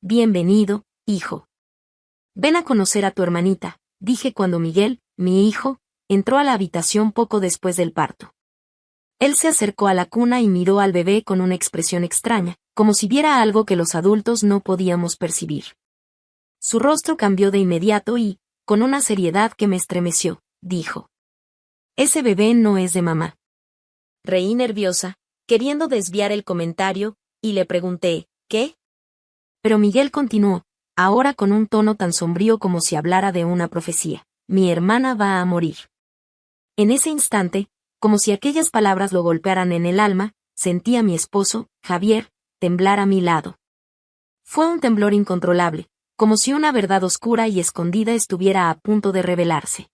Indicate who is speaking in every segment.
Speaker 1: Bienvenido, hijo. Ven a conocer a tu hermanita, dije cuando Miguel, mi hijo, entró a la habitación poco después del parto. Él se acercó a la cuna y miró al bebé con una expresión extraña, como si viera algo que los adultos no podíamos percibir. Su rostro cambió de inmediato y, con una seriedad que me estremeció, dijo: «Ese bebé no es de mamá». Reí nerviosa, queriendo desviar el comentario, y le pregunté: «¿Qué?». Pero Miguel continuó, ahora con un tono tan sombrío como si hablara de una profecía: «Mi hermana va a morir». En ese instante, como si aquellas palabras lo golpearan en el alma, sentí a mi esposo, Javier, temblar a mi lado. Fue un temblor incontrolable, como si una verdad oscura y escondida estuviera a punto de revelarse.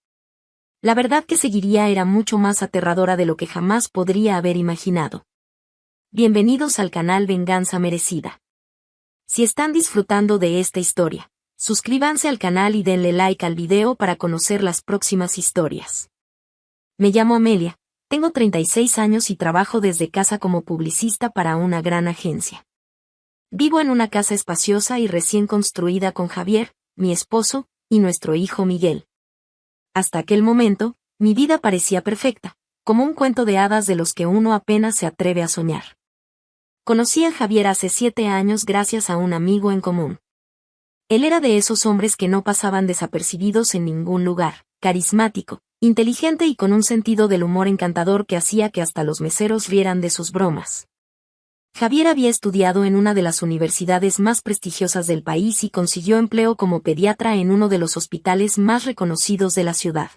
Speaker 1: La verdad que seguiría era mucho más aterradora de lo que jamás podría haber imaginado. Bienvenidos al canal Venganza Merecida. Si están disfrutando de esta historia, suscríbanse al canal y denle like al video para conocer las próximas historias. Me llamo Amelia, tengo 36 años y trabajo desde casa como publicista para una gran agencia. Vivo en una casa espaciosa y recién construida con Javier, mi esposo, y nuestro hijo Miguel. Hasta aquel momento, mi vida parecía perfecta, como un cuento de hadas de los que uno apenas se atreve a soñar. Conocí a Javier hace 7 años gracias a un amigo en común. Él era de esos hombres que no pasaban desapercibidos en ningún lugar, carismático, inteligente y con un sentido del humor encantador que hacía que hasta los meseros rieran de sus bromas. Javier había estudiado en una de las universidades más prestigiosas del país y consiguió empleo como pediatra en uno de los hospitales más reconocidos de la ciudad.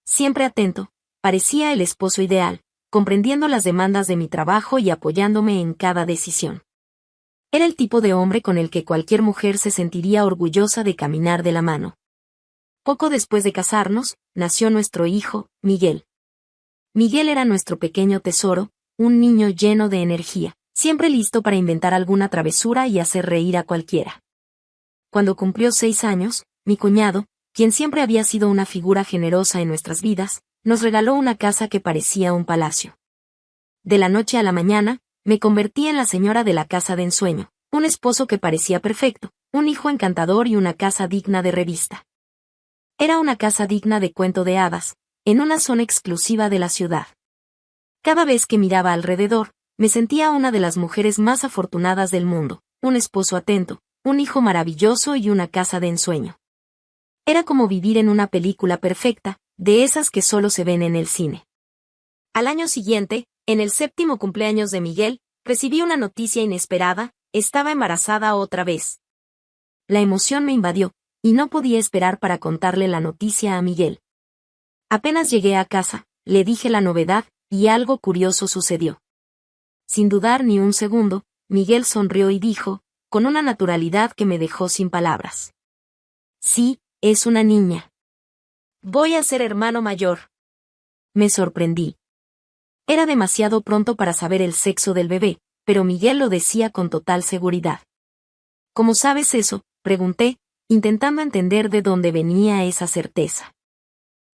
Speaker 1: Siempre atento, parecía el esposo ideal, comprendiendo las demandas de mi trabajo y apoyándome en cada decisión. Era el tipo de hombre con el que cualquier mujer se sentiría orgullosa de caminar de la mano. Poco después de casarnos, nació nuestro hijo, Miguel. Miguel era nuestro pequeño tesoro, un niño lleno de energía, siempre listo para inventar alguna travesura y hacer reír a cualquiera. Cuando cumplió 6 años, mi cuñado, quien siempre había sido una figura generosa en nuestras vidas, nos regaló una casa que parecía un palacio. De la noche a la mañana, me convertí en la señora de la casa de ensueño, un esposo que parecía perfecto, un hijo encantador y una casa digna de revista. Era una casa digna de cuento de hadas, en una zona exclusiva de la ciudad. Cada vez que miraba alrededor, me sentía una de las mujeres más afortunadas del mundo, un esposo atento, un hijo maravilloso y una casa de ensueño. Era como vivir en una película perfecta, de esas que solo se ven en el cine. Al año siguiente, en el 7º cumpleaños de Miguel, recibí una noticia inesperada: estaba embarazada otra vez. La emoción me invadió, y no podía esperar para contarle la noticia a Miguel. Apenas llegué a casa, le dije la novedad, y algo curioso sucedió. Sin dudar ni un segundo, Miguel sonrió y dijo, con una naturalidad que me dejó sin palabras: «Sí, es una niña. Voy a ser hermano mayor». Me sorprendí. Era demasiado pronto para saber el sexo del bebé, pero Miguel lo decía con total seguridad. «¿Cómo sabes eso?», pregunté, intentando entender de dónde venía esa certeza.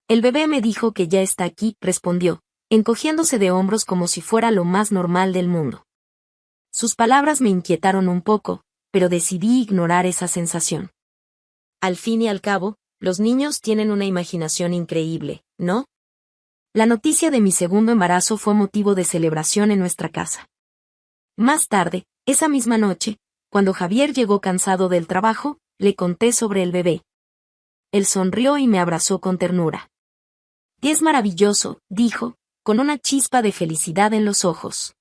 Speaker 1: «El bebé me dijo que ya está aquí», respondió, encogiéndose de hombros como si fuera lo más normal del mundo. Sus palabras me inquietaron un poco, pero decidí ignorar esa sensación. Al fin y al cabo, los niños tienen una imaginación increíble, ¿no? La noticia de mi segundo embarazo fue motivo de celebración en nuestra casa. Más tarde, esa misma noche, cuando Javier llegó cansado del trabajo, le conté sobre el bebé. Él sonrió y me abrazó con ternura. «Es maravilloso», dijo, con una chispa de felicidad en los ojos.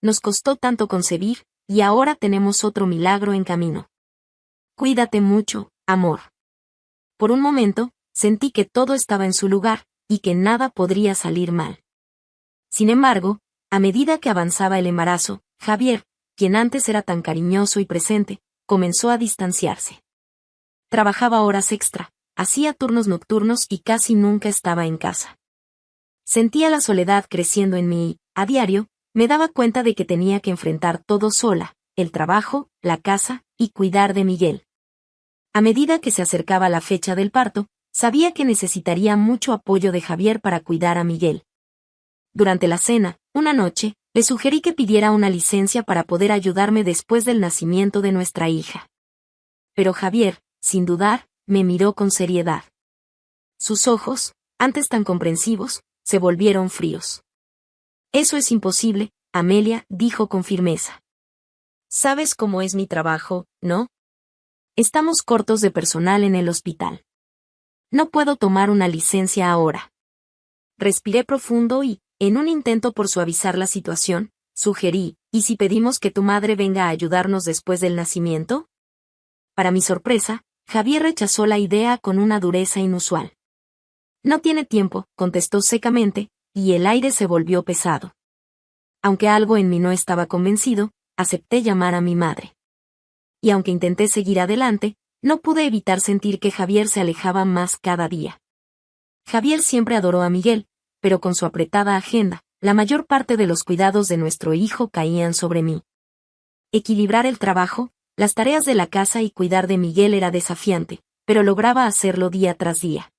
Speaker 1: «Nos costó tanto concebir, y ahora tenemos otro milagro en camino. Cuídate mucho, amor». Por un momento, sentí que todo estaba en su lugar, y que nada podría salir mal. Sin embargo, a medida que avanzaba el embarazo, Javier, quien antes era tan cariñoso y presente, comenzó a distanciarse. Trabajaba horas extra, hacía turnos nocturnos y casi nunca estaba en casa. Sentía la soledad creciendo en mí y, a diario, me daba cuenta de que tenía que enfrentar todo sola, el trabajo, la casa, y cuidar de Miguel. A medida que se acercaba la fecha del parto, sabía que necesitaría mucho apoyo de Javier para cuidar a Miguel. Durante la cena, una noche, Le sugerí que pidiera una licencia para poder ayudarme después del nacimiento de nuestra hija. Pero Javier, sin dudar, me miró con seriedad. Sus ojos, antes tan comprensivos, se volvieron fríos. Eso es imposible, Amelia, dijo con firmeza. Sabes cómo es mi trabajo, ¿no? Estamos cortos de personal en el hospital. No puedo tomar una licencia ahora. Respiré profundo y, en un intento por suavizar la situación, sugerí, ¿y si pedimos que tu madre venga a ayudarnos después del nacimiento? Para mi sorpresa, Javier rechazó la idea con una dureza inusual. No tiene tiempo, contestó secamente, y el aire se volvió pesado. Aunque algo en mí no estaba convencido, acepté llamar a mi madre. Y aunque intenté seguir adelante, no pude evitar sentir que Javier se alejaba más cada día. Javier siempre adoró a Miguel, pero con su apretada agenda, la mayor parte de los cuidados de nuestro hijo caían sobre mí. Equilibrar el trabajo, las tareas de la casa y cuidar de Miguel era desafiante, pero lograba hacerlo día tras día.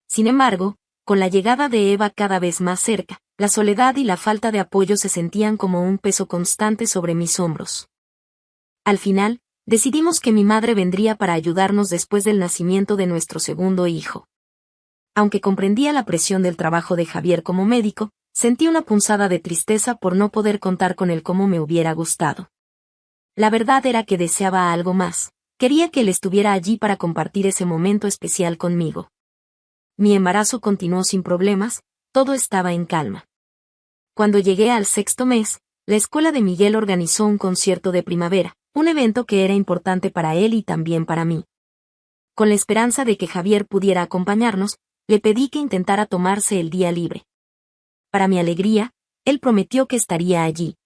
Speaker 1: Sin embargo, con la llegada de Eva cada vez más cerca, la soledad y la falta de apoyo se sentían como un peso constante sobre mis hombros. Al final, decidimos que mi madre vendría para ayudarnos después del nacimiento de nuestro segundo hijo. Aunque comprendía la presión del trabajo de Javier como médico, sentí una punzada de tristeza por no poder contar con él como me hubiera gustado. La verdad era que deseaba algo más. Quería que él estuviera allí para compartir ese momento especial conmigo. Mi embarazo continuó sin problemas, todo estaba en calma. Cuando llegué al 6º mes, la escuela de Miguel organizó un concierto de primavera, un evento que era importante para él y también para mí. Con la esperanza de que Javier pudiera acompañarnos, le pedí que intentara tomarse el día libre. Para mi alegría, él prometió que estaría allí.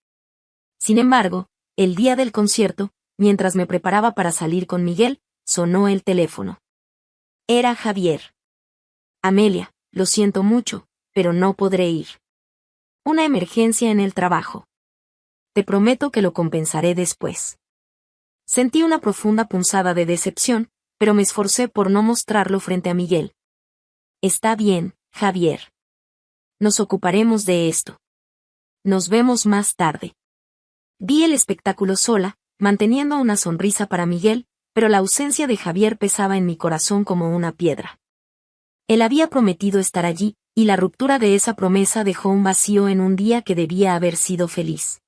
Speaker 1: Sin embargo, el día del concierto, mientras me preparaba para salir con Miguel, sonó el teléfono. Era Javier. Amelia, lo siento mucho, pero no podré ir. Una emergencia en el trabajo. Te prometo que lo compensaré después. Sentí una profunda punzada de decepción, pero me esforcé por no mostrarlo frente a Miguel. Está bien, Javier. Nos ocuparemos de esto. Nos vemos más tarde. Vi el espectáculo sola, manteniendo una sonrisa para Miguel, pero la ausencia de Javier pesaba en mi corazón como una piedra. Él había prometido estar allí, y la ruptura de esa promesa dejó un vacío en un día que debía haber sido feliz.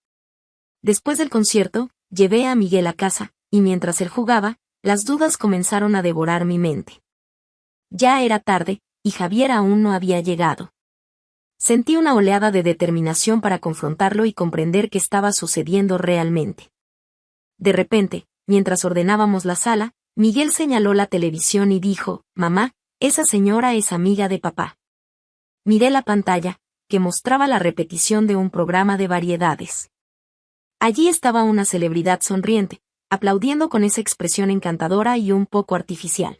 Speaker 1: Después del concierto, llevé a Miguel a casa, y mientras él jugaba, las dudas comenzaron a devorar mi mente. Ya era tarde, y Javier aún no había llegado. Sentí una oleada de determinación para confrontarlo y comprender qué estaba sucediendo realmente. De repente, mientras ordenábamos la sala, Miguel señaló la televisión y dijo, «Mamá, esa señora es amiga de papá». Miré la pantalla, que mostraba la repetición de un programa de variedades. Allí estaba una celebridad sonriente, aplaudiendo con esa expresión encantadora y un poco artificial.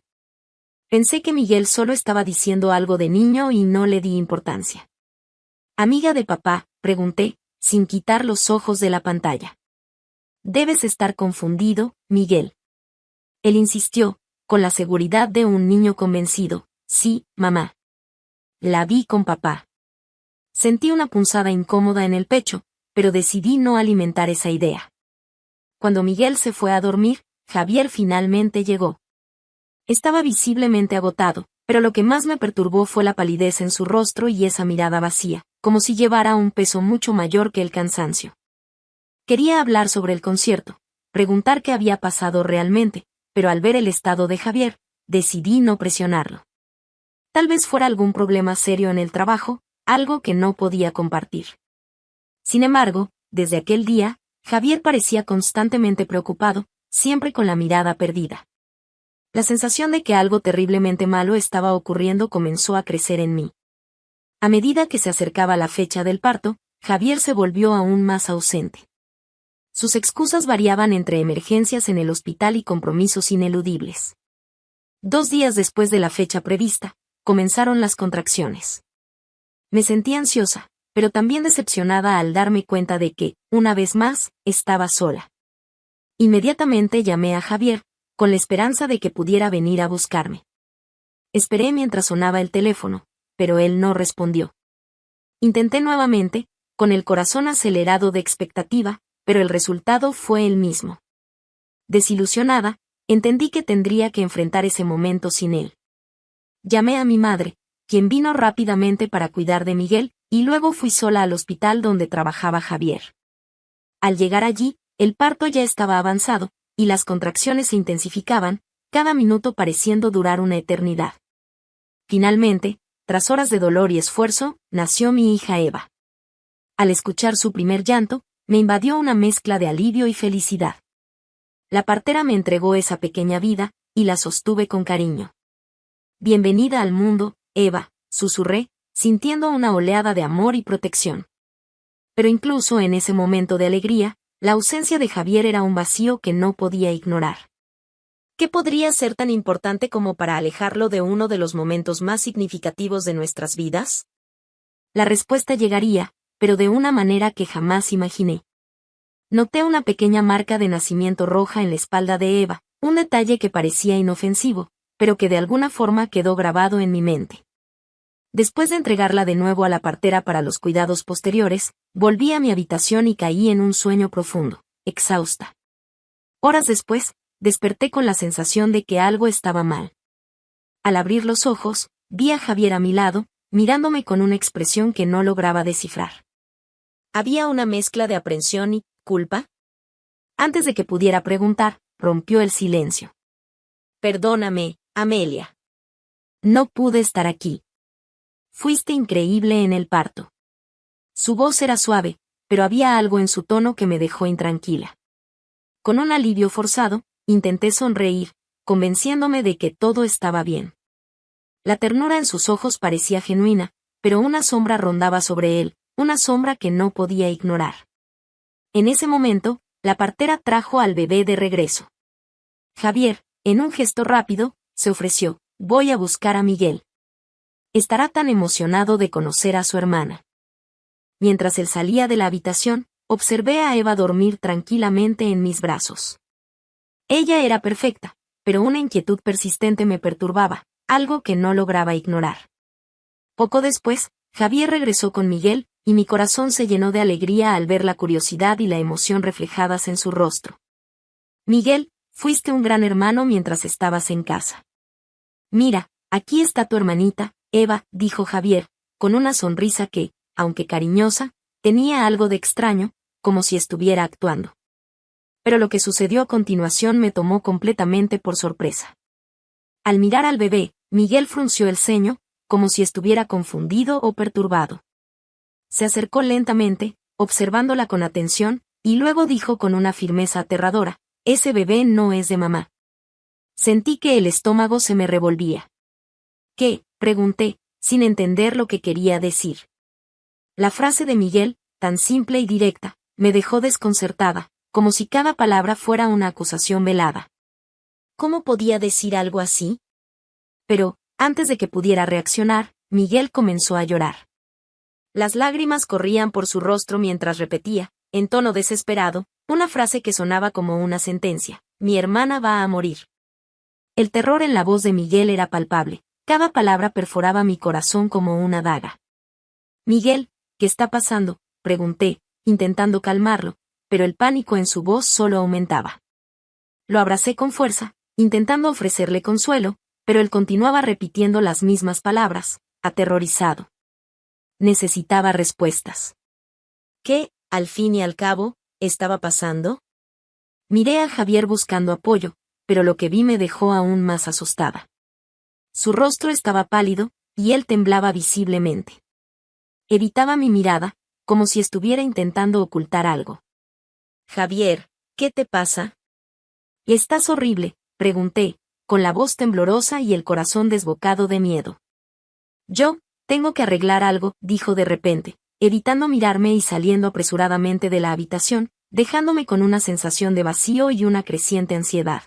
Speaker 1: Pensé que Miguel solo estaba diciendo algo de niño y no le di importancia. «¿Amiga de papá?», pregunté, sin quitar los ojos de la pantalla. «Debes estar confundido, Miguel». Él insistió, con la seguridad de un niño convencido, «Sí, mamá. La vi con papá». Sentí una punzada incómoda en el pecho, pero decidí no alimentar esa idea. Cuando Miguel se fue a dormir, Javier finalmente llegó. Estaba visiblemente agotado, pero lo que más me perturbó fue la palidez en su rostro y esa mirada vacía, como si llevara un peso mucho mayor que el cansancio. Quería hablar sobre el concierto, preguntar qué había pasado realmente, pero al ver el estado de Javier, decidí no presionarlo. Tal vez fuera algún problema serio en el trabajo, algo que no podía compartir. Sin embargo, desde aquel día, Javier parecía constantemente preocupado, siempre con la mirada perdida. La sensación de que algo terriblemente malo estaba ocurriendo comenzó a crecer en mí. A medida que se acercaba la fecha del parto, Javier se volvió aún más ausente. Sus excusas variaban entre emergencias en el hospital y compromisos ineludibles. 2 días después de la fecha prevista, comenzaron las contracciones. Me sentí ansiosa, pero también decepcionada al darme cuenta de que, una vez más, estaba sola. Inmediatamente llamé a Javier, con la esperanza de que pudiera venir a buscarme. Esperé mientras sonaba el teléfono, pero él no respondió. Intenté nuevamente, con el corazón acelerado de expectativa, pero el resultado fue el mismo. Desilusionada, entendí que tendría que enfrentar ese momento sin él. Llamé a mi madre, quien vino rápidamente para cuidar de Miguel, y luego fui sola al hospital donde trabajaba Javier. Al llegar allí, el parto ya estaba avanzado, y las contracciones se intensificaban, cada minuto pareciendo durar una eternidad. Finalmente, tras horas de dolor y esfuerzo, nació mi hija Eva. Al escuchar su primer llanto, me invadió una mezcla de alivio y felicidad. La partera me entregó esa pequeña vida, y la sostuve con cariño. Bienvenida al mundo, Eva, susurré, sintiendo una oleada de amor y protección. Pero incluso en ese momento de alegría, la ausencia de Javier era un vacío que no podía ignorar. ¿Qué podría ser tan importante como para alejarlo de uno de los momentos más significativos de nuestras vidas? La respuesta llegaría, pero de una manera que jamás imaginé. Noté una pequeña marca de nacimiento roja en la espalda de Eva, un detalle que parecía inofensivo, pero que de alguna forma quedó grabado en mi mente. Después de entregarla de nuevo a la partera para los cuidados posteriores, volví a mi habitación y caí en un sueño profundo, exhausta. Horas después, desperté con la sensación de que algo estaba mal. Al abrir los ojos, vi a Javier a mi lado, mirándome con una expresión que no lograba descifrar. ¿Había una mezcla de aprensión y culpa? Antes de que pudiera preguntar, rompió el silencio. Perdóname, Amelia. No pude estar aquí. Fuiste increíble en el parto. Su voz era suave, pero había algo en su tono que me dejó intranquila. Con un alivio forzado, intenté sonreír, convenciéndome de que todo estaba bien. La ternura en sus ojos parecía genuina, pero una sombra rondaba sobre él, una sombra que no podía ignorar. En ese momento, la partera trajo al bebé de regreso. Javier, en un gesto rápido, se ofreció: voy a buscar a Miguel. Estará tan emocionado de conocer a su hermana. Mientras él salía de la habitación, observé a Eva dormir tranquilamente en mis brazos. Ella era perfecta, pero una inquietud persistente me perturbaba, algo que no lograba ignorar. Poco después, Javier regresó con Miguel, y mi corazón se llenó de alegría al ver la curiosidad y la emoción reflejadas en su rostro. Miguel, fuiste un gran hermano mientras estabas en casa. Mira, aquí está tu hermanita, Eva, dijo Javier, con una sonrisa que, aunque cariñosa, tenía algo de extraño, como si estuviera actuando. Pero lo que sucedió a continuación me tomó completamente por sorpresa. Al mirar al bebé, Miguel frunció el ceño, como si estuviera confundido o perturbado. Se acercó lentamente, observándola con atención, y luego dijo con una firmeza aterradora: ese bebé no es de mamá. Sentí que el estómago se me revolvía. ¿Qué?, pregunté, sin entender lo que quería decir. La frase de Miguel, tan simple y directa, me dejó desconcertada, como si cada palabra fuera una acusación velada. ¿Cómo podía decir algo así? Pero, antes de que pudiera reaccionar, Miguel comenzó a llorar. Las lágrimas corrían por su rostro mientras repetía, en tono desesperado, una frase que sonaba como una sentencia: mi hermana va a morir. El terror en la voz de Miguel era palpable, cada palabra perforaba mi corazón como una daga. Miguel, ¿qué está pasando?, pregunté, intentando calmarlo, pero el pánico en su voz solo aumentaba. Lo abracé con fuerza, intentando ofrecerle consuelo, pero él continuaba repitiendo las mismas palabras, aterrorizado. Necesitaba respuestas. ¿Qué, al fin y al cabo, estaba pasando? Miré a Javier buscando apoyo, pero lo que vi me dejó aún más asustada. Su rostro estaba pálido, y él temblaba visiblemente. Evitaba mi mirada, como si estuviera intentando ocultar algo. Javier, ¿qué te pasa? ¿Estás horrible?, pregunté, con la voz temblorosa y el corazón desbocado de miedo. Yo, tengo que arreglar algo, dijo de repente, evitando mirarme y saliendo apresuradamente de la habitación, dejándome con una sensación de vacío y una creciente ansiedad.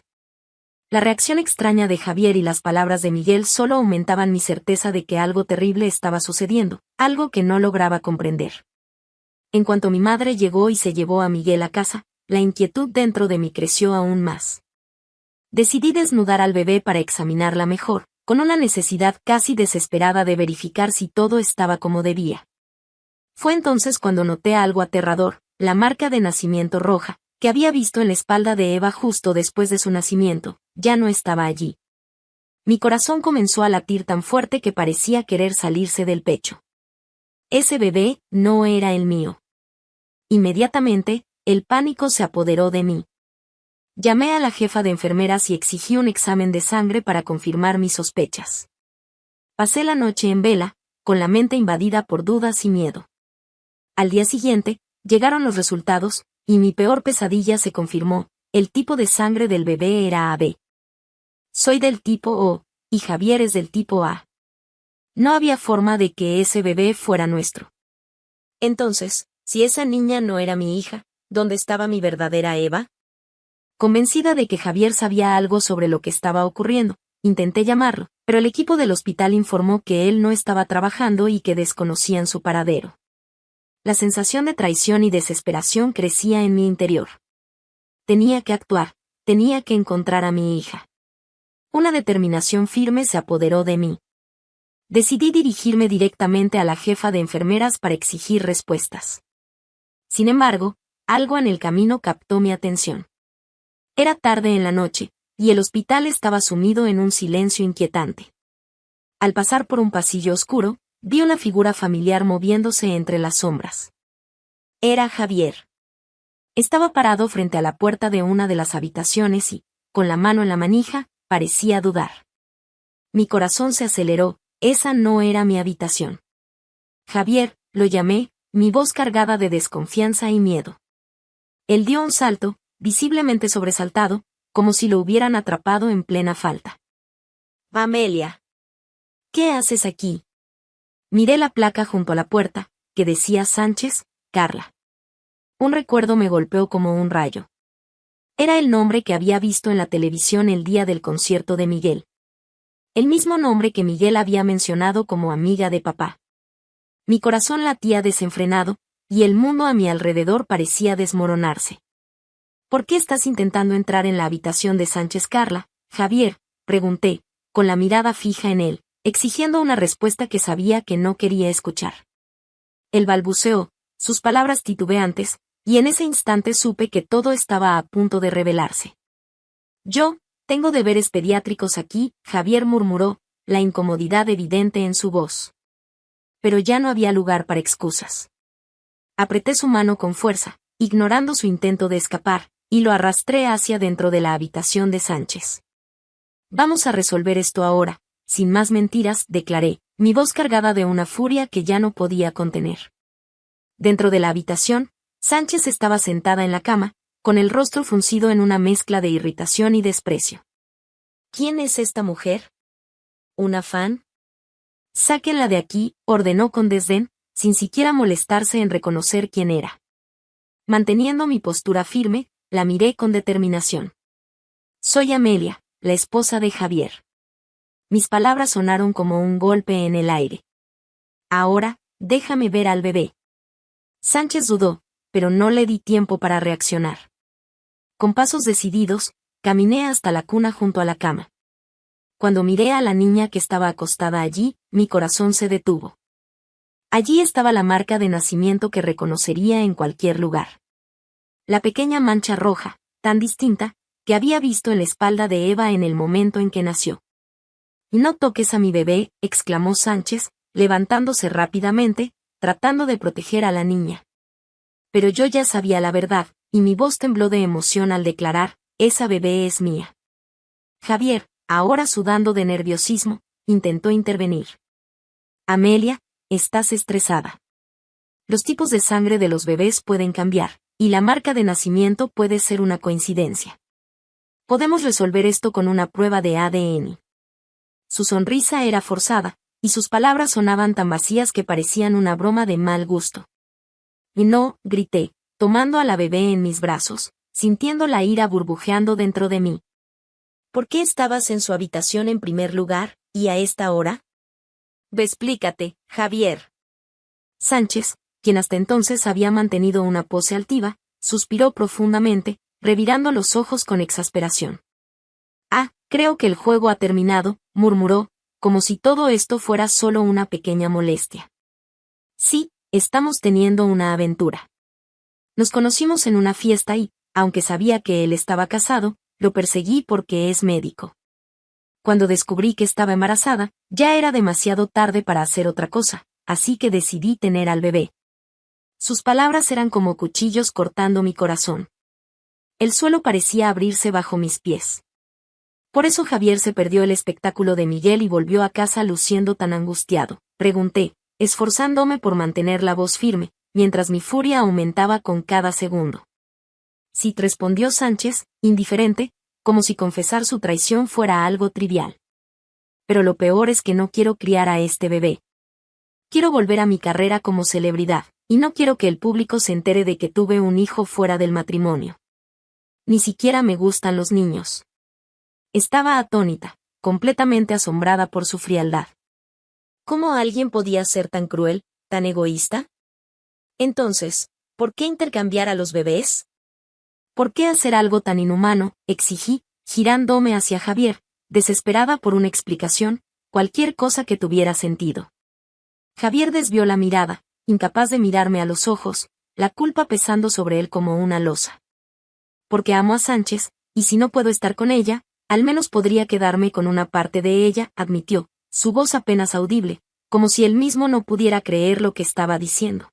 Speaker 1: La reacción extraña de Javier y las palabras de Miguel solo aumentaban mi certeza de que algo terrible estaba sucediendo, algo que no lograba comprender. En cuanto mi madre llegó y se llevó a Miguel a casa, la inquietud dentro de mí creció aún más. Decidí desnudar al bebé para examinarla mejor, con una necesidad casi desesperada de verificar si todo estaba como debía. Fue entonces cuando noté algo aterrador, la marca de nacimiento roja, que había visto en la espalda de Eva justo después de su nacimiento, ya no estaba allí. Mi corazón comenzó a latir tan fuerte que parecía querer salirse del pecho. Ese bebé no era el mío. Inmediatamente, el pánico se apoderó de mí. Llamé a la jefa de enfermeras y exigí un examen de sangre para confirmar mis sospechas. Pasé la noche en vela, con la mente invadida por dudas y miedo. Al día siguiente, llegaron los resultados, y mi peor pesadilla se confirmó: el tipo de sangre del bebé era AB. Soy del tipo O, y Javier es del tipo A. No había forma de que ese bebé fuera nuestro. Entonces, si esa niña no era mi hija, ¿dónde estaba mi verdadera Eva? Convencida de que Javier sabía algo sobre lo que estaba ocurriendo, intenté llamarlo, pero el equipo del hospital informó que él no estaba trabajando y que desconocían su paradero. La sensación de traición y desesperación crecía en mi interior. Tenía que actuar, tenía que encontrar a mi hija. Una determinación firme se apoderó de mí. Decidí dirigirme directamente a la jefa de enfermeras para exigir respuestas. Sin embargo, algo en el camino captó mi atención. Era tarde en la noche, y el hospital estaba sumido en un silencio inquietante. Al pasar por un pasillo oscuro, vi una figura familiar moviéndose entre las sombras. Era Javier. Estaba parado frente a la puerta de una de las habitaciones y, con la mano en la manija, parecía dudar. Mi corazón se aceleró, esa no era mi habitación. Javier, lo llamé, mi voz cargada de desconfianza y miedo. Él dio un salto, visiblemente sobresaltado, como si lo hubieran atrapado en plena falta. Amelia. ¿Qué haces aquí? Miré la placa junto a la puerta, que decía Sánchez, Carla. Un recuerdo me golpeó como un rayo. Era el nombre que había visto en la televisión el día del concierto de Miguel. El mismo nombre que Miguel había mencionado como amiga de papá. Mi corazón latía desenfrenado, y el mundo a mi alrededor parecía desmoronarse. ¿Por qué estás intentando entrar en la habitación de Sánchez, Carla, Javier? Pregunté, con la mirada fija en él, exigiendo una respuesta que sabía que no quería escuchar. Él balbuceó, sus palabras titubeantes, y en ese instante supe que todo estaba a punto de revelarse. Yo, tengo deberes pediátricos aquí, Javier murmuró, la incomodidad evidente en su voz. Pero ya no había lugar para excusas. Apreté su mano con fuerza, ignorando su intento de escapar, y lo arrastré hacia dentro de la habitación de Sánchez. Vamos a resolver esto ahora, sin más mentiras, declaré, mi voz cargada de una furia que ya no podía contener. Dentro de la habitación, Sánchez estaba sentada en la cama, con el rostro fruncido en una mezcla de irritación y desprecio. ¿Quién es esta mujer? ¿Una fan? Sáquenla de aquí, ordenó con desdén, sin siquiera molestarse en reconocer quién era. Manteniendo mi postura firme, la miré con determinación. Soy Amelia, la esposa de Javier. Mis palabras sonaron como un golpe en el aire. Ahora, déjame ver al bebé. Sánchez dudó, pero no le di tiempo para reaccionar. Con pasos decididos, caminé hasta la cuna junto a la cama. Cuando miré a la niña que estaba acostada allí, mi corazón se detuvo. Allí estaba la marca de nacimiento que reconocería en cualquier lugar. La pequeña mancha roja, tan distinta, que había visto en la espalda de Eva en el momento en que nació. «No toques a mi bebé», exclamó Sánchez, levantándose rápidamente, tratando de proteger a la niña. Pero yo ya sabía la verdad, y mi voz tembló de emoción al declarar, «Esa bebé es mía». Javier, ahora sudando de nerviosismo, intentó intervenir. «Amelia, estás estresada. Los tipos de sangre de los bebés pueden cambiar, y la marca de nacimiento puede ser una coincidencia. Podemos resolver esto con una prueba de ADN». Su sonrisa era forzada, y sus palabras sonaban tan vacías que parecían una broma de mal gusto. «Y no», grité, tomando a la bebé en mis brazos, sintiendo la ira burbujeando dentro de mí. «¿Por qué estabas en su habitación en primer lugar, y a esta hora?» «Explícate, Javier». Sánchez, quien hasta entonces había mantenido una pose altiva, suspiró profundamente, revirando los ojos con exasperación. «Ah, creo que el juego ha terminado», murmuró, como si todo esto fuera solo una pequeña molestia. «Sí, estamos teniendo una aventura. Nos conocimos en una fiesta y, aunque sabía que él estaba casado, lo perseguí porque es médico. Cuando descubrí que estaba embarazada, ya era demasiado tarde para hacer otra cosa, así que decidí tener al bebé. Sus palabras eran como cuchillos cortando mi corazón. El suelo parecía abrirse bajo mis pies. Por eso Javier se perdió el espectáculo de Miguel y volvió a casa luciendo tan angustiado. Pregunté, esforzándome por mantener la voz firme, mientras mi furia aumentaba con cada segundo. Sí, respondió Sánchez, indiferente, como si confesar su traición fuera algo trivial. Pero lo peor es que no quiero criar a este bebé. Quiero volver a mi carrera como celebridad, y no quiero que el público se entere de que tuve un hijo fuera del matrimonio. Ni siquiera me gustan los niños. Estaba atónita, completamente asombrada por su frialdad. ¿Cómo alguien podía ser tan cruel, tan egoísta? Entonces, ¿por qué intercambiar a los bebés? ¿Por qué hacer algo tan inhumano?, exigí, girándome hacia Javier, desesperada por una explicación, cualquier cosa que tuviera sentido. Javier desvió la mirada, incapaz de mirarme a los ojos, la culpa pesando sobre él como una losa. Porque amo a Sánchez, y si no puedo estar con ella, al menos podría quedarme con una parte de ella, admitió, su voz apenas audible, como si él mismo no pudiera creer lo que estaba diciendo.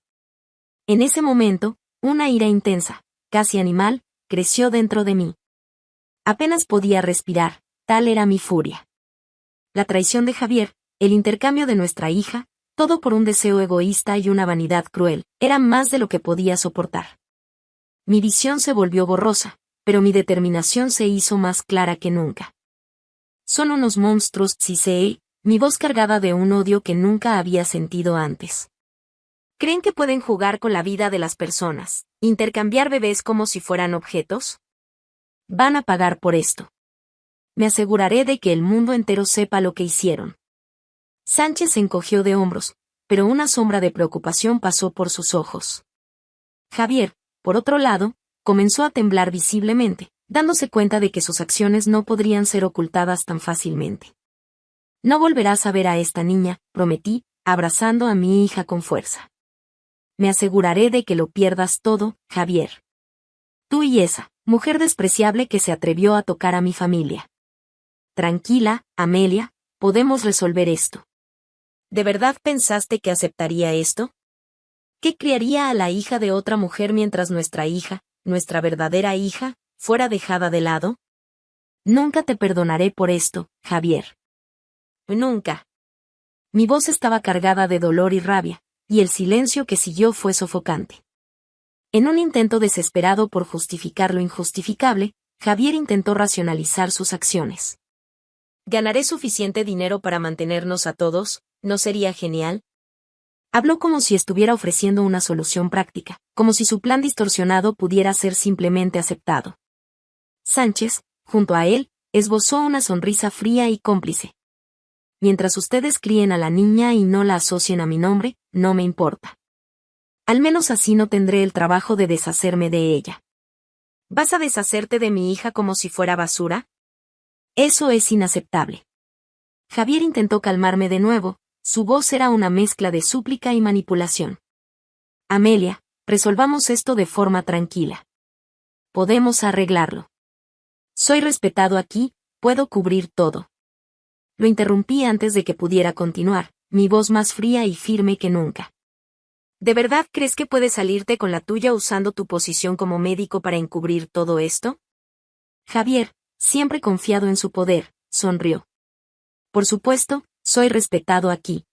Speaker 1: En ese momento, una ira intensa, casi animal, creció dentro de mí. Apenas podía respirar, tal era mi furia. La traición de Javier, el intercambio de nuestra hija, todo por un deseo egoísta y una vanidad cruel, era más de lo que podía soportar. Mi visión se volvió borrosa, pero mi determinación se hizo más clara que nunca. Son unos monstruos, Cisei, mi voz cargada de un odio que nunca había sentido antes. ¿Creen que pueden jugar con la vida de las personas, intercambiar bebés como si fueran objetos? Van a pagar por esto. Me aseguraré de que el mundo entero sepa lo que hicieron. Sánchez se encogió de hombros, pero una sombra de preocupación pasó por sus ojos. Javier, por otro lado, comenzó a temblar visiblemente, dándose cuenta de que sus acciones no podrían ser ocultadas tan fácilmente. No volverás a ver a esta niña, prometí, abrazando a mi hija con fuerza. Me aseguraré de que lo pierdas todo, Javier. Tú y esa mujer despreciable que se atrevió a tocar a mi familia. Tranquila, Amelia, podemos resolver esto. ¿De verdad pensaste que aceptaría esto? ¿Qué criaría a la hija de otra mujer mientras nuestra hija, nuestra verdadera hija, fuera dejada de lado? Nunca te perdonaré por esto, Javier. Nunca. Mi voz estaba cargada de dolor y rabia, y el silencio que siguió fue sofocante. En un intento desesperado por justificar lo injustificable, Javier intentó racionalizar sus acciones. ¿Ganaré suficiente dinero para mantenernos a todos? ¿No sería genial? Habló como si estuviera ofreciendo una solución práctica, como si su plan distorsionado pudiera ser simplemente aceptado. Sánchez, junto a él, esbozó una sonrisa fría y cómplice. Mientras ustedes críen a la niña y no la asocien a mi nombre, no me importa. Al menos así no tendré el trabajo de deshacerme de ella. ¿Vas a deshacerte de mi hija como si fuera basura? Eso es inaceptable. Javier intentó calmarme de nuevo, su voz era una mezcla de súplica y manipulación. Amelia, resolvamos esto de forma tranquila. Podemos arreglarlo. Soy respetado aquí, puedo cubrir todo. Lo interrumpí antes de que pudiera continuar, mi voz más fría y firme que nunca. ¿De verdad crees que puedes salirte con la tuya usando tu posición como médico para encubrir todo esto? Javier, siempre confiado en su poder, sonrió. Por supuesto, soy respetado aquí.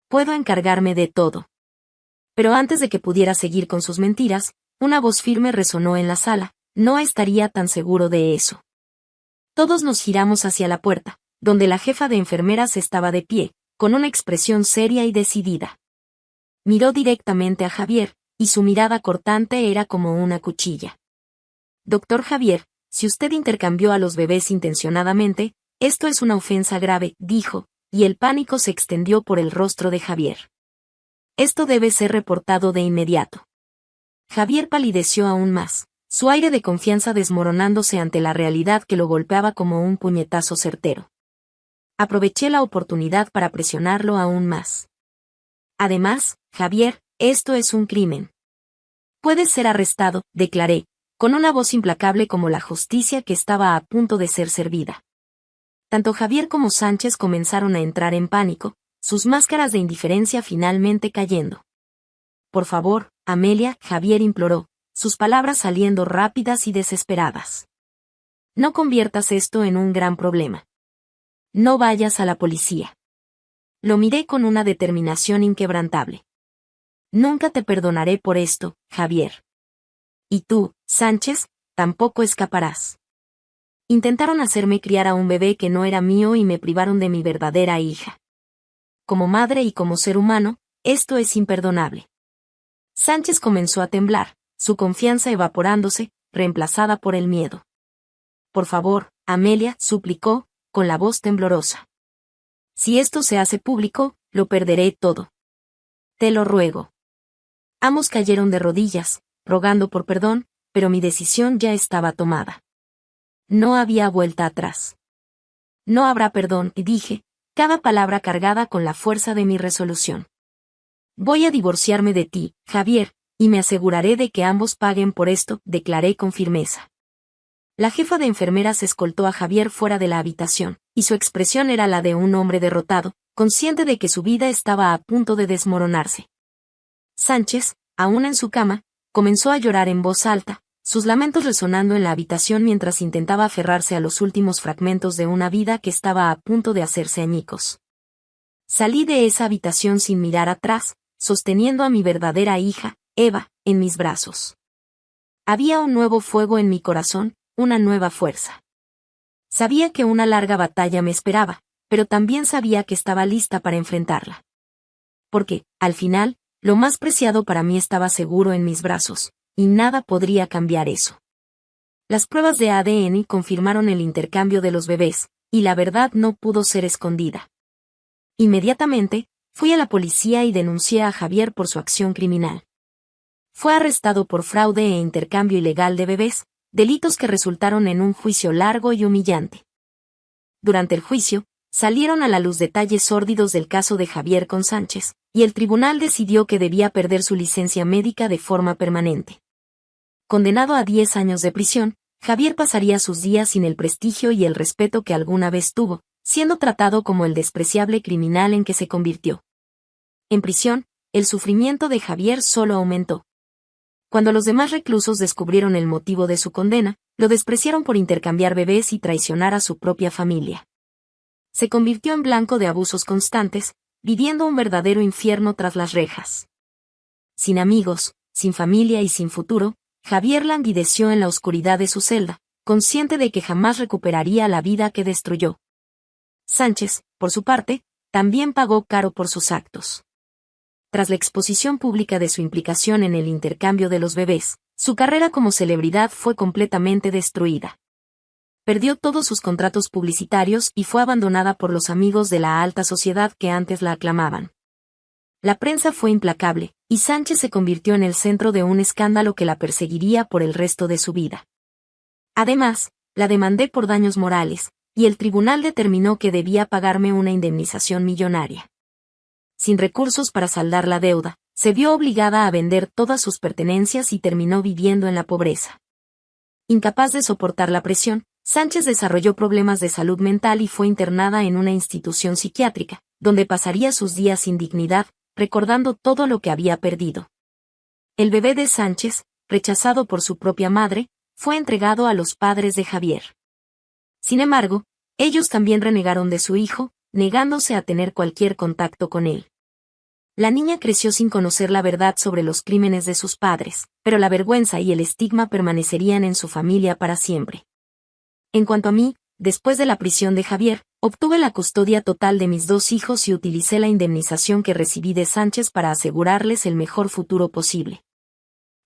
Speaker 1: Puedo encargarme de todo. Pero antes de que pudiera seguir con sus mentiras, una voz firme resonó en la sala, no estaría tan seguro de eso. Todos nos giramos hacia la puerta, donde la jefa de enfermeras estaba de pie, con una expresión seria y decidida. Miró directamente a Javier, y su mirada cortante era como una cuchilla. Doctor Javier, si usted intercambió a los bebés intencionadamente, esto es una ofensa grave, dijo, y el pánico se extendió por el rostro de Javier. Esto debe ser reportado de inmediato. Javier palideció aún más, su aire de confianza desmoronándose ante la realidad que lo golpeaba como un puñetazo certero. Aproveché la oportunidad para presionarlo aún más. Además, Javier, esto es un crimen. Puedes ser arrestado, declaré, con una voz implacable como la justicia que estaba a punto de ser servida. Tanto Javier como Sánchez comenzaron a entrar en pánico, sus máscaras de indiferencia finalmente cayendo. Por favor, Amelia, Javier imploró, sus palabras saliendo rápidas y desesperadas. No conviertas esto en un gran problema. No vayas a la policía. Lo miré con una determinación inquebrantable. Nunca te perdonaré por esto, Javier. Y tú, Sánchez, tampoco escaparás. Intentaron hacerme criar a un bebé que no era mío y me privaron de mi verdadera hija. Como madre y como ser humano, esto es imperdonable. Sánchez comenzó a temblar, su confianza evaporándose, reemplazada por el miedo. Por favor, Amelia, suplicó, con la voz temblorosa. Si esto se hace público, lo perderé todo. Te lo ruego. Ambos cayeron de rodillas, rogando por perdón, pero mi decisión ya estaba tomada. No había vuelta atrás. No habrá perdón, dije, cada palabra cargada con la fuerza de mi resolución. Voy a divorciarme de ti, Javier, y me aseguraré de que ambos paguen por esto, declaré con firmeza. La jefa de enfermeras escoltó a Javier fuera de la habitación, y su expresión era la de un hombre derrotado, consciente de que su vida estaba a punto de desmoronarse. Sánchez, aún en su cama, comenzó a llorar en voz alta, sus lamentos resonando en la habitación mientras intentaba aferrarse a los últimos fragmentos de una vida que estaba a punto de hacerse añicos. Salí de esa habitación sin mirar atrás, sosteniendo a mi verdadera hija, Eva, en mis brazos. Había un nuevo fuego en mi corazón, una nueva fuerza. Sabía que una larga batalla me esperaba, pero también sabía que estaba lista para enfrentarla. Porque, al final, lo más preciado para mí estaba seguro en mis brazos, y nada podría cambiar eso. Las pruebas de ADN confirmaron el intercambio de los bebés, y la verdad no pudo ser escondida. Inmediatamente, fui a la policía y denuncié a Javier por su acción criminal. Fue arrestado por fraude e intercambio ilegal de bebés, delitos que resultaron en un juicio largo y humillante. Durante el juicio, salieron a la luz detalles sórdidos del caso de Javier con Sánchez, y el tribunal decidió que debía perder su licencia médica de forma permanente. Condenado a 10 años de prisión, Javier pasaría sus días sin el prestigio y el respeto que alguna vez tuvo, siendo tratado como el despreciable criminal en que se convirtió. En prisión, el sufrimiento de Javier solo aumentó. Cuando los demás reclusos descubrieron el motivo de su condena, lo despreciaron por intercambiar bebés y traicionar a su propia familia. Se convirtió en blanco de abusos constantes, viviendo un verdadero infierno tras las rejas. Sin amigos, sin familia y sin futuro, Javier languideció en la oscuridad de su celda, consciente de que jamás recuperaría la vida que destruyó. Sánchez, por su parte, también pagó caro por sus actos. Tras la exposición pública de su implicación en el intercambio de los bebés, su carrera como celebridad fue completamente destruida. Perdió todos sus contratos publicitarios y fue abandonada por los amigos de la alta sociedad que antes la aclamaban. La prensa fue implacable, y Sánchez se convirtió en el centro de un escándalo que la perseguiría por el resto de su vida. Además, la demandé por daños morales, y el tribunal determinó que debía pagarme una indemnización millonaria. Sin recursos para saldar la deuda, se vio obligada a vender todas sus pertenencias y terminó viviendo en la pobreza. Incapaz de soportar la presión, Sánchez desarrolló problemas de salud mental y fue internada en una institución psiquiátrica, donde pasaría sus días sin dignidad, recordando todo lo que había perdido. El bebé de Sánchez, rechazado por su propia madre, fue entregado a los padres de Javier. Sin embargo, ellos también renegaron de su hijo, negándose a tener cualquier contacto con él. La niña creció sin conocer la verdad sobre los crímenes de sus padres, pero la vergüenza y el estigma permanecerían en su familia para siempre. En cuanto a mí, después de la prisión de Javier, obtuve la custodia total de mis 2 hijos y utilicé la indemnización que recibí de Sánchez para asegurarles el mejor futuro posible.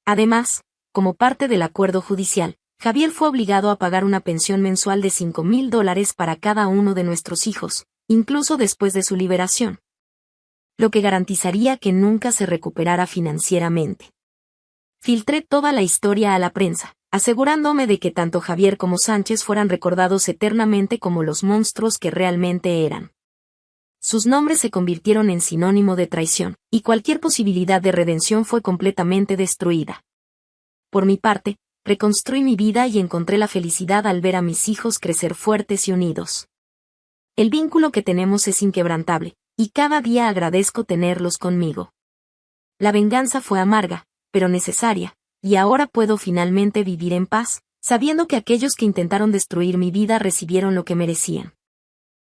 Speaker 1: Además, como parte del acuerdo judicial, Javier fue obligado a pagar una pensión mensual de $5,000 para cada uno de nuestros hijos, incluso después de su liberación, lo que garantizaría que nunca se recuperara financieramente. Filtré toda la historia a la prensa, asegurándome de que tanto Javier como Sánchez fueran recordados eternamente como los monstruos que realmente eran. Sus nombres se convirtieron en sinónimo de traición, y cualquier posibilidad de redención fue completamente destruida. Por mi parte, reconstruí mi vida y encontré la felicidad al ver a mis hijos crecer fuertes y unidos. El vínculo que tenemos es inquebrantable, y cada día agradezco tenerlos conmigo. La venganza fue amarga, pero necesaria, y ahora puedo finalmente vivir en paz, sabiendo que aquellos que intentaron destruir mi vida recibieron lo que merecían.